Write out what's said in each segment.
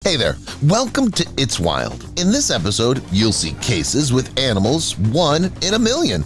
Hey there, welcome to It's Wild. In this episode, you'll see cases with animals 1 in a million.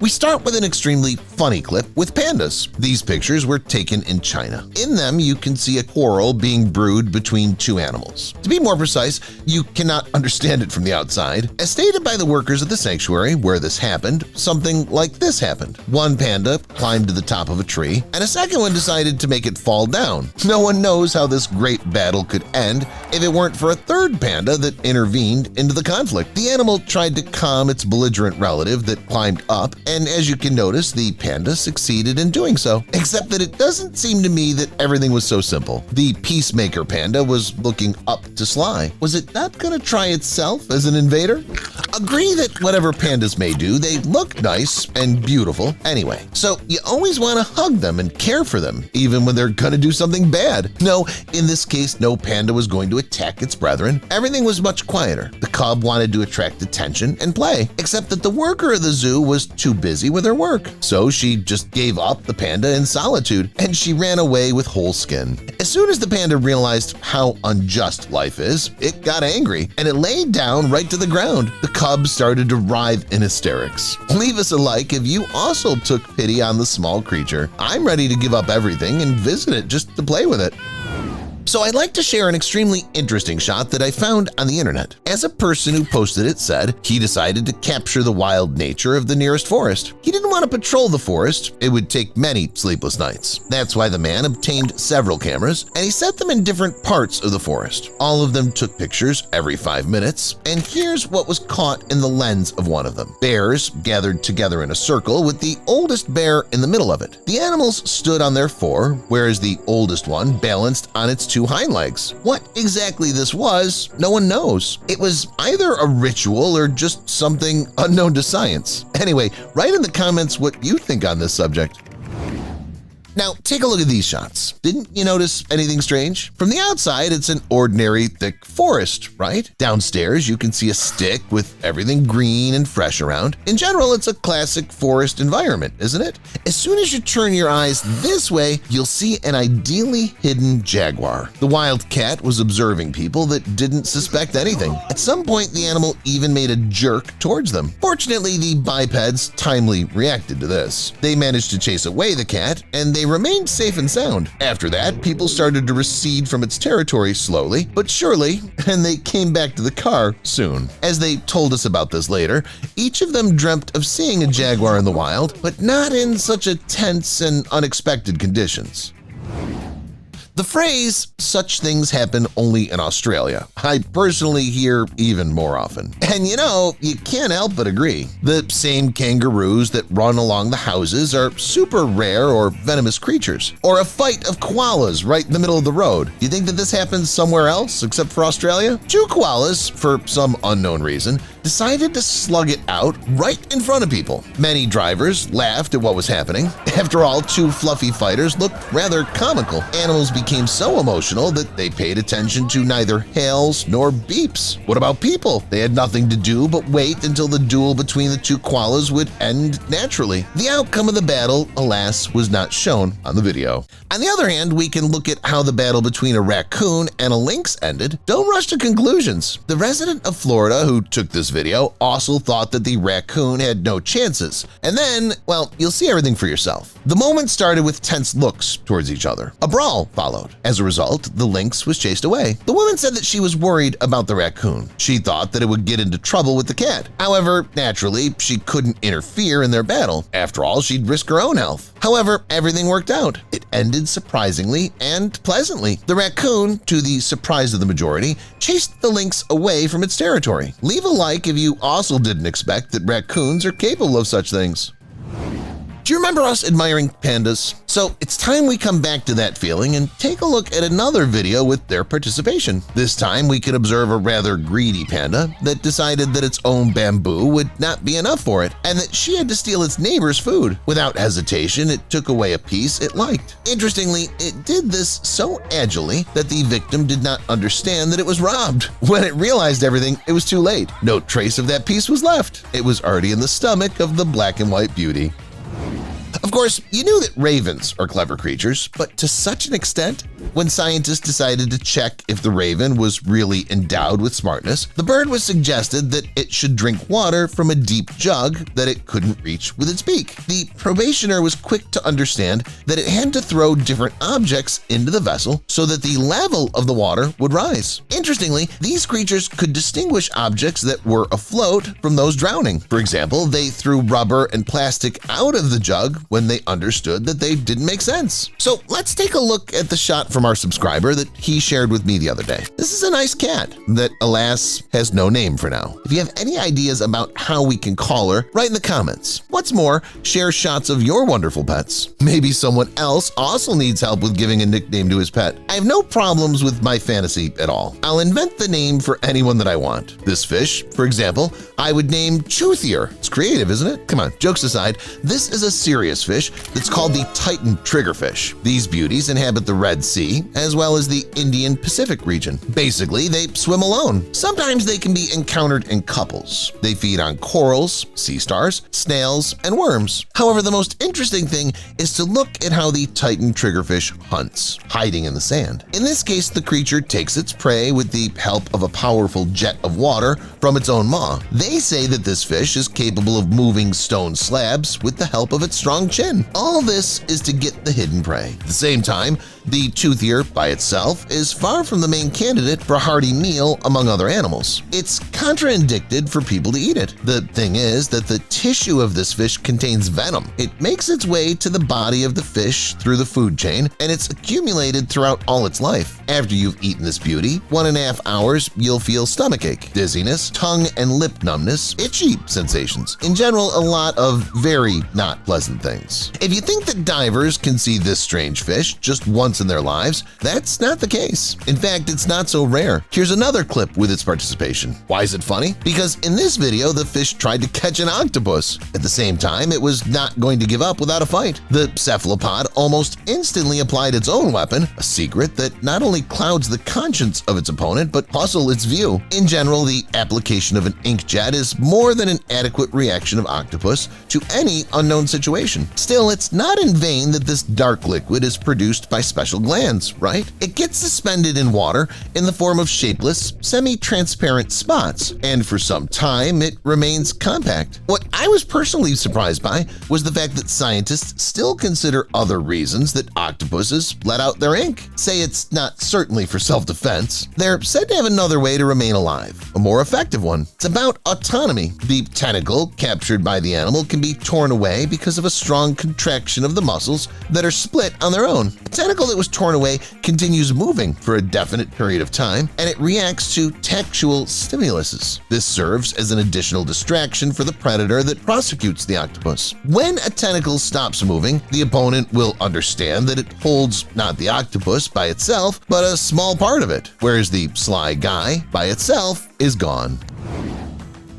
We start with an extremely funny clip with pandas. These pictures were taken in China. In them, you can see a quarrel being brewed between two animals. To be more precise, you cannot understand it from the outside. As stated by the workers at the sanctuary where this happened, something like this happened. One panda climbed to the top of a tree, and a second one decided to make it fall down. No one knows how this great battle could end if it weren't for a third panda that intervened into the conflict. The animal tried to calm its belligerent relative that climbed up, and as you can notice, the panda succeeded in doing so. Except that it doesn't seem to me that everything was so simple. The peacemaker panda was looking up to Sly. Was it not going to try itself as an invader? Agree that whatever pandas may do, they look nice and beautiful anyway. So you always want to hug them and care for them, even when they're going to do something bad. No, in this case, no panda was going to attack its brethren. Everything was much quieter. The cub wanted to attract attention and play, except that the worker of the zoo was too busy with her work. So she just gave up the panda in solitude, and she ran away with whole skin. As soon as the panda realized how unjust life is, it got angry, and it laid down right to the ground. The cub started to writhe in hysterics. Leave us a like if you also took pity on the small creature. I'm ready to give up everything and visit it just to play with it. So I'd like to share an extremely interesting shot that I found on the internet. As a person who posted it said, he decided to capture the wild nature of the nearest forest. He didn't want to patrol the forest. It would take many sleepless nights. That's why the man obtained several cameras, and he set them in different parts of the forest. All of them took pictures every 5 minutes, and here's what was caught in the lens of one of them. Bears gathered together in a circle with the oldest bear in the middle of it. The animals stood on their four, whereas the oldest one balanced on its two hind legs. What exactly this was, no one knows. It was either a ritual or just something unknown to science. Anyway, write in the comments what you think on this subject. Now, take a look at these shots. Didn't you notice anything strange? From the outside, it's an ordinary thick forest, right? Downstairs, you can see a stick with everything green and fresh around. In general, it's a classic forest environment, isn't it? As soon as you turn your eyes this way, you'll see an ideally hidden jaguar. The wild cat was observing people that didn't suspect anything. At some point, the animal even made a jerk towards them. Fortunately, the bipeds timely reacted to this. They managed to chase away the cat, and they remained safe and sound. After that, people started to recede from its territory slowly but surely, and they came back to the car soon. As they told us about this later, each of them dreamt of seeing a jaguar in the wild, but not in such a tense and unexpected conditions. The phrase, "such things happen only in Australia," I personally hear even more often. And you know, you can't help but agree. The same kangaroos that run along the houses are super rare or venomous creatures. Or a fight of koalas right in the middle of the road. You think that this happens somewhere else except for Australia? Two koalas, for some unknown reason, decided to slug it out right in front of people. Many drivers laughed at what was happening. After all, two fluffy fighters looked rather comical. Animals became so emotional that they paid attention to neither hails nor beeps. What about people? They had nothing to do but wait until the duel between the two koalas would end naturally. The outcome of the battle, alas, was not shown on the video. On the other hand, we can look at how the battle between a raccoon and a lynx ended. Don't rush to conclusions. The resident of Florida who took this video also thought that the raccoon had no chances. And then, well, you'll see everything for yourself. The moment started with tense looks towards each other. A brawl followed. As a result, the lynx was chased away. The woman said that she was worried about the raccoon. She thought that it would get into trouble with the cat. However, naturally, she couldn't interfere in their battle. After all, she'd risk her own health. However, everything worked out. It ended surprisingly and pleasantly. The raccoon, to the surprise of the majority, chased the lynx away from its territory. Leave a like if you also didn't expect that raccoons are capable of such things. Do you remember us admiring pandas? So it's time we come back to that feeling and take a look at another video with their participation. This time we can observe a rather greedy panda that decided that its own bamboo would not be enough for it and that she had to steal its neighbor's food. Without hesitation, it took away a piece it liked. Interestingly, it did this so agilely that the victim did not understand that it was robbed. When it realized everything, it was too late. No trace of that piece was left. It was already in the stomach of the black and white beauty. Of course, you knew that ravens are clever creatures, but to such an extent? When scientists decided to check if the raven was really endowed with smartness, the bird was suggested that it should drink water from a deep jug that it couldn't reach with its beak. The probationer was quick to understand that it had to throw different objects into the vessel so that the level of the water would rise. Interestingly, these creatures could distinguish objects that were afloat from those drowning. For example, they threw rubber and plastic out of the jug when they understood that they didn't make sense. So let's take a look at the shot from our subscriber that he shared with me the other day. This is a nice cat that, alas, has no name for now. If you have any ideas about how we can call her, write in the comments. What's more, share shots of your wonderful pets. Maybe someone else also needs help with giving a nickname to his pet. I have no problems with my fantasy at all. I'll invent the name for anyone that I want. This fish, for example, I would name Choothier. It's creative, isn't it? Come on, jokes aside, this is a serious fish that's called the Titan triggerfish. These beauties inhabit the Red Sea as well as the Indian Pacific region. Basically, they swim alone. Sometimes they can be encountered in couples. They feed on corals, sea stars, snails, and worms. However, the most interesting thing is to look at how the Titan triggerfish hunts, hiding in the sand. In this case, the creature takes its prey with the help of a powerful jet of water from its own maw. They say that this fish is capable of moving stone slabs with the help of its strong chin. All this is to get the hidden prey. At the same time, the Choothier by itself is far from the main candidate for a hearty meal among other animals. It's contraindicated for people to eat it. The thing is that the tissue of this fish contains venom. It makes its way to the body of the fish through the food chain, and it's accumulated throughout all its life. After you've eaten this beauty, 1.5 hours you'll feel stomachache, dizziness, tongue and lip numbness, itchy sensations. In general, a lot of very not pleasant things. If you think that divers can see this strange fish just once in their lives, that's not the case. In fact, it's not so rare. Here's another clip with its participation. Why is it funny? Because in this video, the fish tried to catch an octopus. At the same time, it was not going to give up without a fight. The cephalopod almost instantly applied its own weapon, a secret that not only clouds the conscience of its opponent, but also its view. In general, the application of an inkjet is more than an adequate reaction of octopus to any unknown situation. Still, it's not in vain that this dark liquid is produced by special glands, right? It gets suspended in water in the form of shapeless, semi-transparent spots, and for some time it remains compact. What I was personally surprised by was the fact that scientists still consider other reasons that octopuses let out their ink. Say it's not certainly for self-defense. They're said to have another way to remain alive, a more effective one. It's about autonomy. The tentacle captured by the animal can be torn away because of a strong contraction of the muscles that are split on their own. A tentacle that was torn away continues moving for a definite period of time, and it reacts to tactual stimuluses. This serves as an additional distraction for the predator that prosecutes the octopus. When a tentacle stops moving, the opponent will understand that it holds not the octopus by itself, but a small part of it, whereas the sly guy by itself is gone.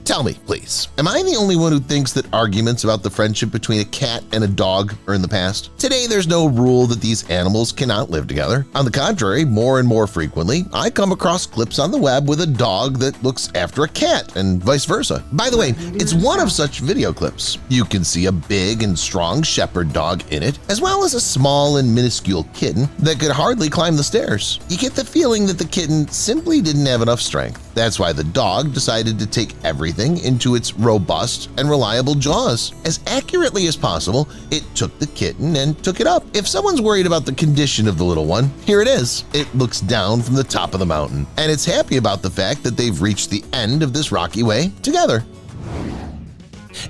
Tell me, please, am I the only one who thinks that arguments about the friendship between a cat and a dog are in the past? Today, there's no rule that these animals cannot live together. On the contrary, more and more frequently, I come across clips on the web with a dog that looks after a cat and vice versa. By the way, it's one of such video clips. You can see a big and strong shepherd dog in it, as well as a small and minuscule kitten that could hardly climb the stairs. You get the feeling that the kitten simply didn't have enough strength. That's why the dog decided to take everything into its robust and reliable jaws. As accurately as possible, it took the kitten and took it up. If someone's worried about the condition of the little one, here it is. It looks down from the top of the mountain, and it's happy about the fact that they've reached the end of this rocky way together.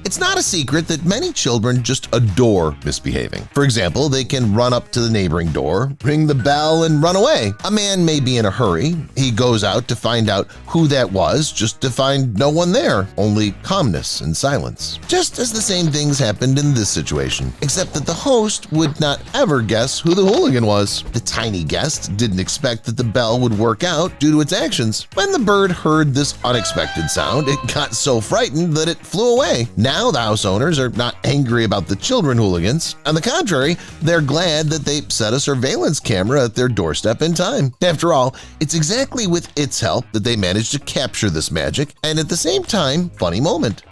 It's not a secret that many children just adore misbehaving. For example, they can run up to the neighboring door, ring the bell, and run away. A man may be in a hurry. He goes out to find out who that was, just to find no one there, only calmness and silence. Just as the same things happened in this situation, except that the host would not ever guess who the hooligan was. The tiny guest didn't expect that the bell would work out due to its actions. When the bird heard this unexpected sound, it got so frightened that it flew away. Now the house owners are not angry about the children hooligans. On the contrary, they're glad that they set a surveillance camera at their doorstep in time. After all, it's exactly with its help that they managed to capture this magic and at the same time funny moment.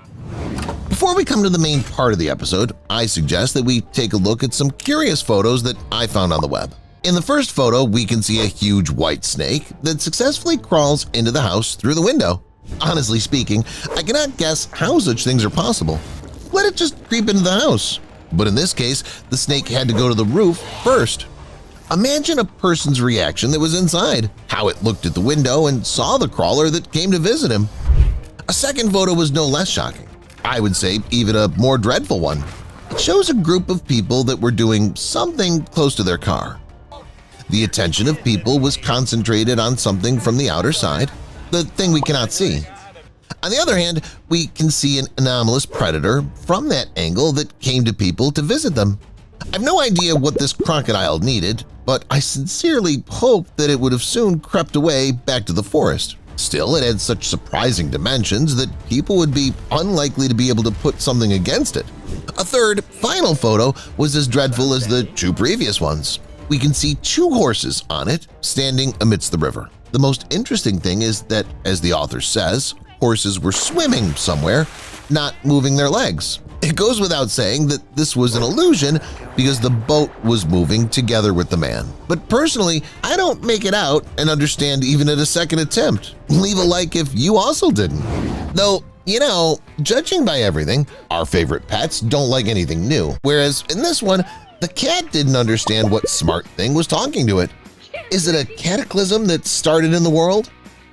Before we come to the main part of the episode, I suggest that we take a look at some curious photos that I found on the web. In the first photo, we can see a huge white snake that successfully crawls into the house through the window. Honestly speaking, I cannot guess how such things are possible. Let it just creep into the house. But in this case, the snake had to go to the roof first. Imagine a person's reaction that was inside, how it looked at the window and saw the crawler that came to visit him. A second photo was no less shocking. I would say even a more dreadful one. It shows a group of people that were doing something close to their car. The attention of people was concentrated on something from the outer side, the thing we cannot see. On the other hand, we can see an anomalous predator from that angle that came to people to visit them. I have no idea what this crocodile needed, but I sincerely hope that it would have soon crept away back to the forest. Still, it had such surprising dimensions that people would be unlikely to be able to put something against it. A third, final photo was as dreadful as the two previous ones. We can see two horses on it standing amidst the river. The most interesting thing is that, as the author says, horses were swimming somewhere, not moving their legs. It goes without saying that this was an illusion because the boat was moving together with the man. But personally, I don't make it out and understand even at a second attempt. Leave a like if you also didn't. Though, you know, judging by everything, our favorite pets don't like anything new, whereas in this one, the cat didn't understand what smart thing was talking to it. Is it a cataclysm that started in the world?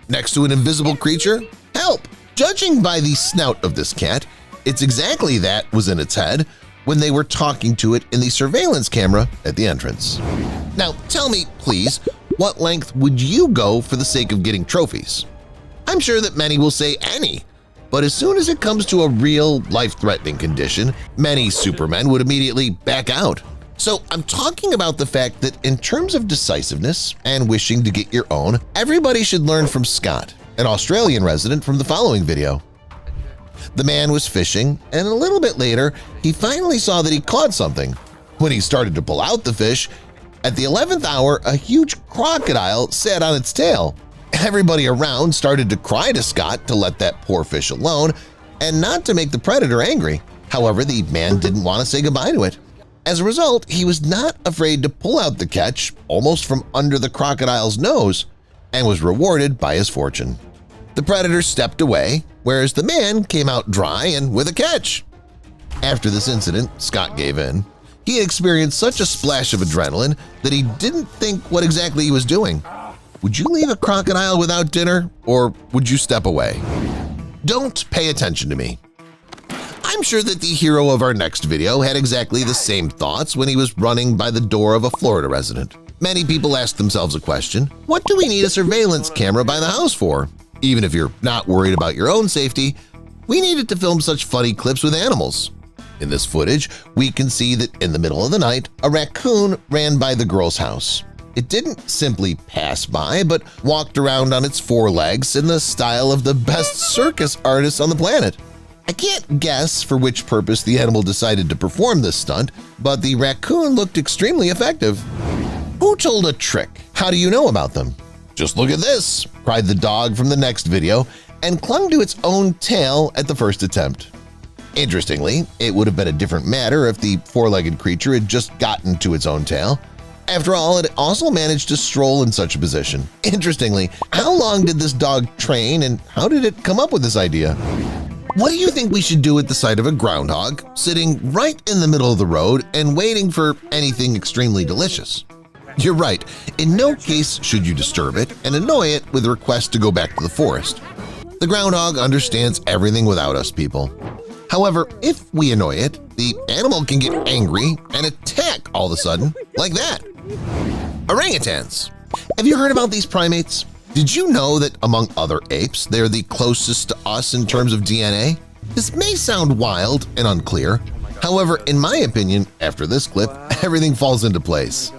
Next to an invisible creature? Help! Judging by the snout of this cat, it's exactly that was in its head when they were talking to it in the surveillance camera at the entrance. Now tell me, please, what length would you go for the sake of getting trophies? I'm sure that many will say any, but as soon as it comes to a real life-threatening condition, many supermen would immediately back out. So I'm talking about the fact that in terms of decisiveness and wishing to get your own, everybody should learn from Scott, an Australian resident from the following video. The man was fishing, and a little bit later, he finally saw that he caught something. When he started to pull out the fish, at the 11th hour, a huge crocodile sat on its tail. Everybody around started to cry to Scott to let that poor fish alone and not to make the predator angry. However, the man didn't want to say goodbye to it. As a result, he was not afraid to pull out the catch almost from under the crocodile's nose and was rewarded by his fortune. The predator stepped away, whereas the man came out dry and with a catch. After this incident, Scott gave in. He had experienced such a splash of adrenaline that he didn't think what exactly he was doing. Would you leave a crocodile without dinner, or would you step away? Don't pay attention to me. I'm sure that the hero of our next video had exactly the same thoughts when he was running by the door of a Florida resident. Many people ask themselves a question: what do we need a surveillance camera by the house for? Even if you're not worried about your own safety, we needed to film such funny clips with animals. In this footage, we can see that in the middle of the night, a raccoon ran by the girl's house. It didn't simply pass by, but walked around on its four legs in the style of the best circus artists on the planet. I can't guess for which purpose the animal decided to perform this stunt, but the raccoon looked extremely effective. Who told a trick? How do you know about them? Just look at this, cried the dog from the next video and clung to its own tail at the first attempt. Interestingly, it would have been a different matter if the four-legged creature had just gotten to its own tail. After all, it also managed to stroll in such a position. Interestingly, how long did this dog train and how did it come up with this idea? What do you think we should do at the sight of a groundhog sitting right in the middle of the road and waiting for anything extremely delicious? You're right, in no case should you disturb it and annoy it with a request to go back to the forest. The groundhog understands everything without us people. However, if we annoy it, the animal can get angry and attack all of a sudden, like that. Orangutans. Have you heard about these primates? Did you know that among other apes, they're the closest to us in terms of DNA? This may sound wild and unclear. However, in my opinion, after this clip, everything falls into place.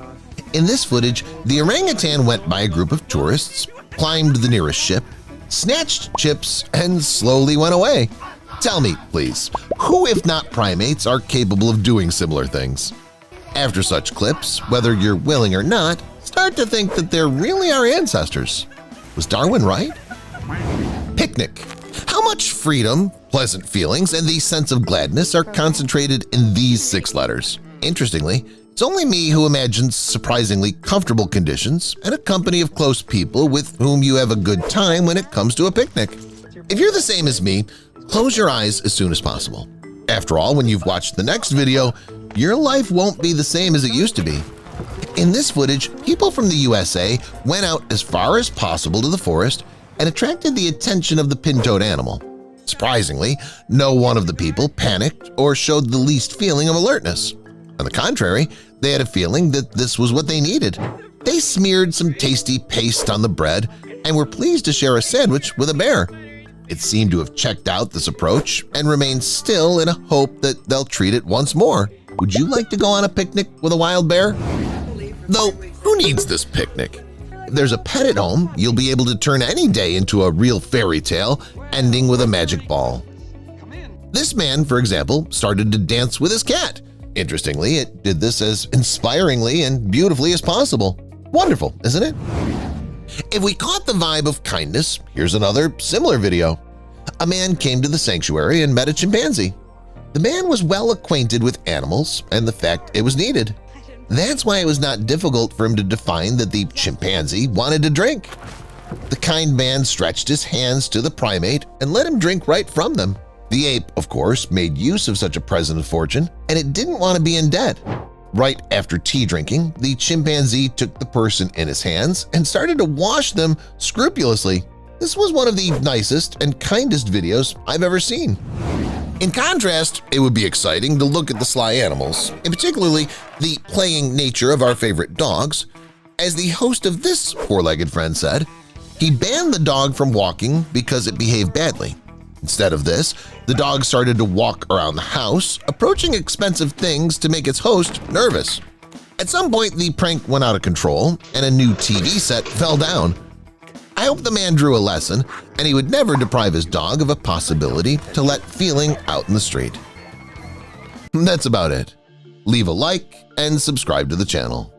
In this footage, the orangutan went by a group of tourists, climbed the nearest ship, snatched chips, and slowly went away. Tell me, please, who if not primates are capable of doing similar things? After such clips, whether you're willing or not, start to think that they're really our ancestors. Was Darwin right? Picnic. How Much freedom, pleasant feelings, and the sense of gladness are concentrated in these 6 letters. Interestingly, it's only me who imagines surprisingly comfortable conditions and a company of close people with whom you have a good time when it comes to a picnic. If you're the same as me, close your eyes as soon as possible. After all, when you've watched the next video, your life won't be the same as it used to be. In this footage, people from the USA went out as far as possible to the forest and attracted the attention of the pin-toed animal. Surprisingly, no one of the people panicked or showed the least feeling of alertness. On the contrary, they had a feeling that this was what they needed. They smeared some tasty paste on the bread and were pleased to share a sandwich with a bear. It seemed to have checked out this approach and remained still in a hope that they'll treat it once more. Would you like to go on a picnic with a wild bear? Though, who needs this picnic? If there's a pet at home, you'll be able to turn any day into a real fairy tale, ending with a magic ball. This man, for example, started to dance with his cat. Interestingly, it did this as inspiringly and beautifully as possible. Wonderful, isn't it? If we caught the vibe of kindness, here's another similar video. A man came to the sanctuary and met a chimpanzee. The man was well acquainted with animals and the fact it was needed. That's why it was not difficult for him to define that the chimpanzee wanted to drink. The kind man stretched his hands to the primate and let him drink right from them. The ape, of course, made use of such a present of fortune, and it didn't want to be in debt. Right after tea drinking, the chimpanzee took the person in his hands and started to wash them scrupulously. This was one of the nicest and kindest videos I've ever seen. In contrast, it would be exciting to look at the sly animals, and particularly the playing nature of our favorite dogs. As the host of this four-legged friend said, he banned the dog from walking because it behaved badly. Instead of this, the dog started to walk around the house, approaching expensive things to make its host nervous. At some point, the prank went out of control and a new TV set fell down. I hope the man drew a lesson and he would never deprive his dog of a possibility to let feeling out in the street. That's about it. Leave a like and subscribe to the channel.